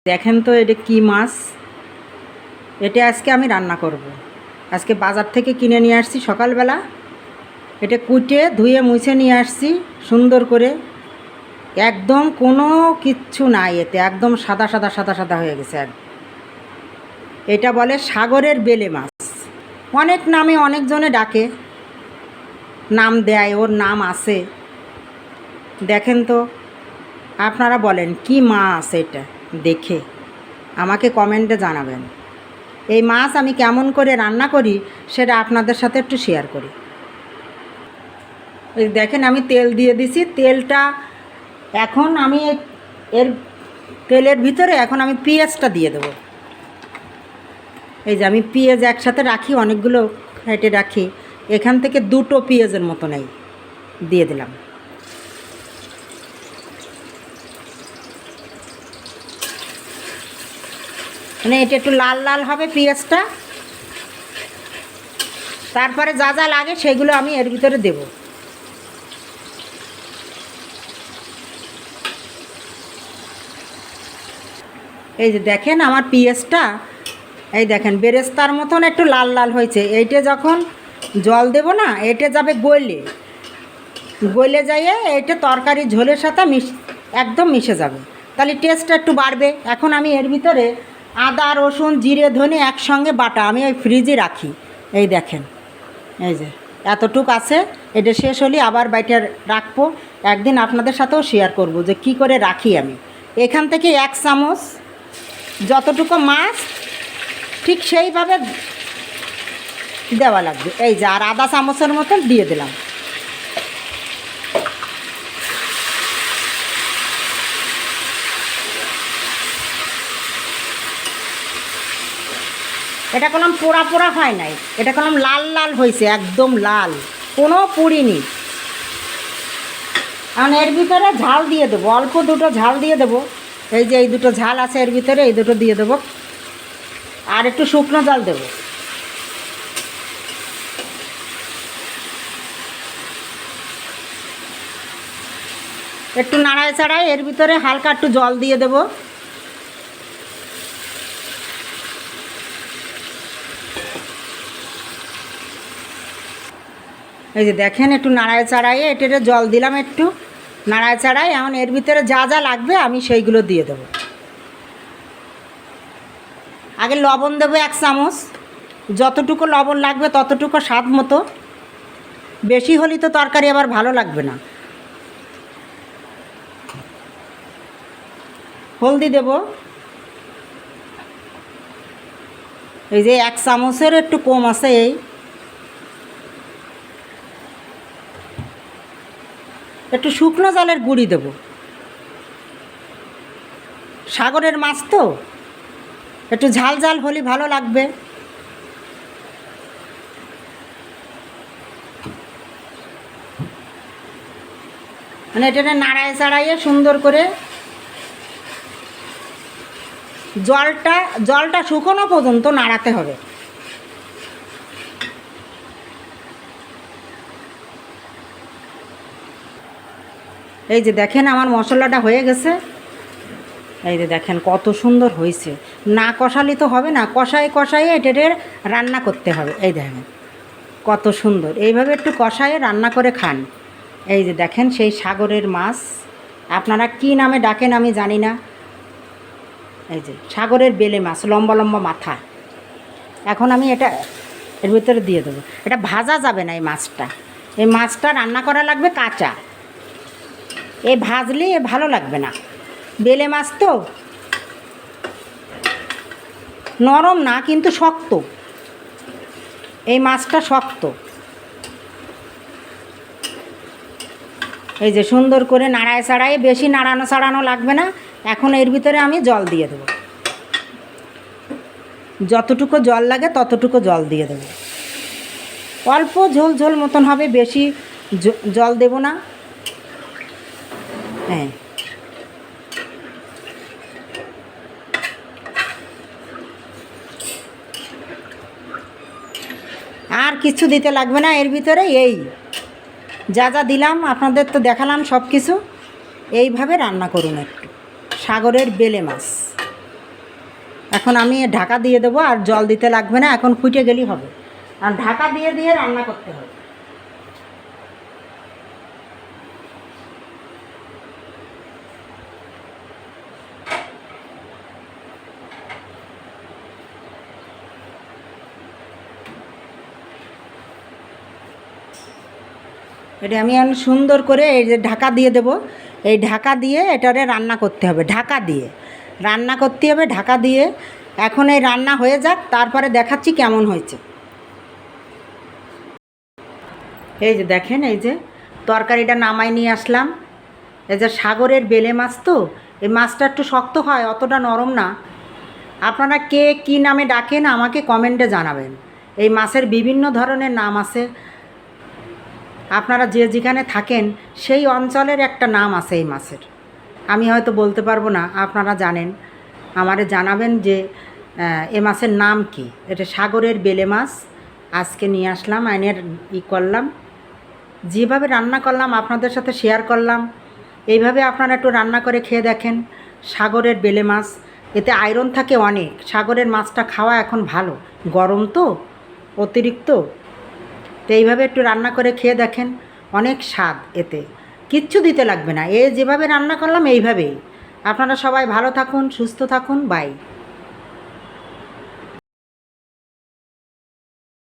দেখেন তো এটা কি মাছ। এটা আজকে আমি রান্না করব। আজকে বাজার থেকে কিনে নিয়ে আসছি সকালবেলা। এটা কুটে ধুয়ে মুছে নিয়ে আসছি সুন্দর করে। একদম কোনো কিচ্ছু নাই এতে, একদম সাদা সাদা সাদা সাদা হয়ে গেছে। এটা বলে সাগরের বেলে মাছ। অনেক নামে অনেকজনে ডাকে, নাম দেয়, ওর নাম আছে। দেখেন তো, আপনারা বলেন কি মাছ এটা, দেখে আমাকে কমেন্টে জানাবেন। এই মাছ আমি কেমন করে রান্না করি সেটা আপনাদের সাথে একটু শেয়ার করি। এই দেখেন আমি তেল দিয়ে দিছি। তেলটা এখন আমি এর তেলের ভিতরে এখন আমি পেঁয়াজটা দিয়ে দেবো। এই যে আমি পেঁয়াজ একসাথে রাখি, অনেকগুলো কেটে রাখি। এখান থেকে দুটো পেঁয়াজের মতো নেই, দিয়ে দিলাম। মানে এটা একটু লাল লাল হবে পেঁয়াজটা। তারপরে যা যা লাগে সেগুলো আমি এর ভিতরে দেব। এই যে দেখেন আমার পেঁয়াজটা, এই দেখেন বেরেস্তার মতন একটু লাল লাল হয়েছে। এইটা যখন জল দেব না, এটা যাবে গলে, গলে যাইয়ে এইটা তরকারি ঝোলের সাথে একদম মিশে যাবে, তাহলে টেস্টটা একটু বাড়বে। এখন আমি এর ভিতরে আদা রসুন জিরে ধনে একসঙ্গে বাটা আমি ওই ফ্রিজে রাখি। এই দেখেন, এই যে এতটুক আছে। এটা শেষ হলে আবার বাইটা রাখবো। একদিন আপনাদের সাথেও শেয়ার করব যে কি করে রাখি আমি। এখান থেকে 1 চামচ যতটুকু মাছ ঠিক সেইভাবে দেওয়া লাগবে। এই যে আর আধা চামচের মতন দিয়ে দিলাম। এটা কোনো পোড়া পোড়া হয় নাই, এটা কোনো লাল লাল হয়েছে, একদম লাল, কোনো পুড়িনি। এখন এর ভিতরে ঝাল দিয়ে দেবো, অল্প দুটো ঝাল দিয়ে দেবো। এই যে এই দুটো ঝাল আছে এর ভিতরে, এই দুটো দিয়ে দেবো। আর একটু শুকনো জল দেবো। একটু নাড়ায় চাড়ায় এর ভিতরে হালকা একটু জল দিয়ে দেবো। এই যে দেখেন একটু নাড়ায় চাড়াইয়ে এটাতে জল দিলাম, একটু নাড়ায় চাড়াই। এখন এর ভিতরে যা যা লাগবে আমি সেইগুলো দিয়ে দেবো। আগে লবণ দেবো 1 চামচ, যতটুকু লবণ লাগবে ততটুকু স্বাদ মতো। বেশি হলে তো তরকারি আবার ভালো লাগবে না। হলদি দেব, এই যে 1 চামচের একটু কম আছে। এই একটু শুকনো জলের গুঁড়ি দেব, সাগরের মাছ তো একটু ঝাল ঝাল হলে ভালো লাগবে। মানে এটা নাড়ায় চাড়াইয়ে সুন্দর করে জলটা শুকনো পর্যন্ত নাড়াতে হবে। এই যে দেখেন আমার মশলাটা হয়ে গেছে। এই যে দেখেন কত সুন্দর হয়েছে। না কষালে তো হবে না, কষায় কষায় এটার রান্না করতে হবে। এই দেখেন কত সুন্দর, এইভাবে একটু কষায় রান্না করে খান। এই যে দেখেন সেই সাগরের মাছ, আপনারা কি নামে ডাকেন আমি জানি না। এই যে সাগরের বেলে মাছ, লম্বা লম্বা মাথা। এখন আমি এটা এর ভিতরে দিয়ে দেবো। এটা ভাজা যাবে না, এই মাছটা, এই মাছটা রান্না করা লাগবে কাঁচা। এ ভাজলে ভালো লাগবে না, বেলে মাছ তো নরম না কিন্তু শক্ত, এই মাছটা শক্ত। এই যে সুন্দর করে নাড়ায় চাড়ায়, বেশি নাড়ানো চাড়ানো লাগবে না। এখন এর ভিতরে আমি জল দিয়ে দেবো, যতটুকু জল লাগে ততটুকু জল দিয়ে দেবো। অল্প ঝোল ঝোল মতন হবে, বেশি জল দেব না। হ্যাঁ, আর কিছু দিতে লাগবে না এর ভিতরে। এই যা যা দিলাম আপনাদের তো দেখালাম সব কিছু। এইভাবে রান্না করুন একটু সাগরের বেলে মাছ। এখন আমি ঢাকা দিয়ে দেবো, আর জল দিতে লাগবে না, এখন ফুটে গেলেই হবে। আর ঢাকা দিয়ে দিয়ে রান্না করতে হবে। এটা আমি এখন সুন্দর করে এই যে ঢাকা দিয়ে দেব, এই ঢাকা দিয়ে এটারে রান্না করতে হবে, ঢাকা দিয়ে রান্না করতে হবে, ঢাকা দিয়ে। এখন এই রান্না হয়ে যাক, তারপরে দেখাচ্ছি কেমন হয়েছে। এই যে দেখেন, এই যে তরকারিটা নামাই নিয়ে আসলাম। এই যে সাগরের বেলে মাছ, তো এই মাছটা একটু শক্ত হয়, অতটা নরম না। আপনারা কে কী নামে ডাকেন আমাকে কমেন্টে জানাবেন। এই মাছের বিভিন্ন ধরনের নাম আছে, আপনারা যে যেখানে থাকেন সেই অঞ্চলের একটা নাম আছে এই মাছের। আমি হয়তো বলতে পারবো না, আপনারা জানেন, আমারে জানাবেন যে এ মাছের নাম কি। এটা সাগরের বেলে মাছ আজকে নিয়ে আসলাম, আইনের করলাম, যেভাবে রান্না করলাম আপনাদের সাথে শেয়ার করলাম। এইভাবে আপনারা একটু রান্না করে খেয়ে দেখেন। সাগরের বেলে মাছ, এতে আয়রন থাকে অনেক। সাগরের মাছটা খাওয়া এখন ভালো, গরম তো অতিরিক্ত। তো এইভাবে একটু রান্না করে খেয়ে দেখেন, অনেক স্বাদ, এতে কিচ্ছু দিতে লাগবে না। যেভাবে রান্না করলাম এইভাবেই। আপনারা সবাই ভালো থাকুন, সুস্থ থাকুন, বাই।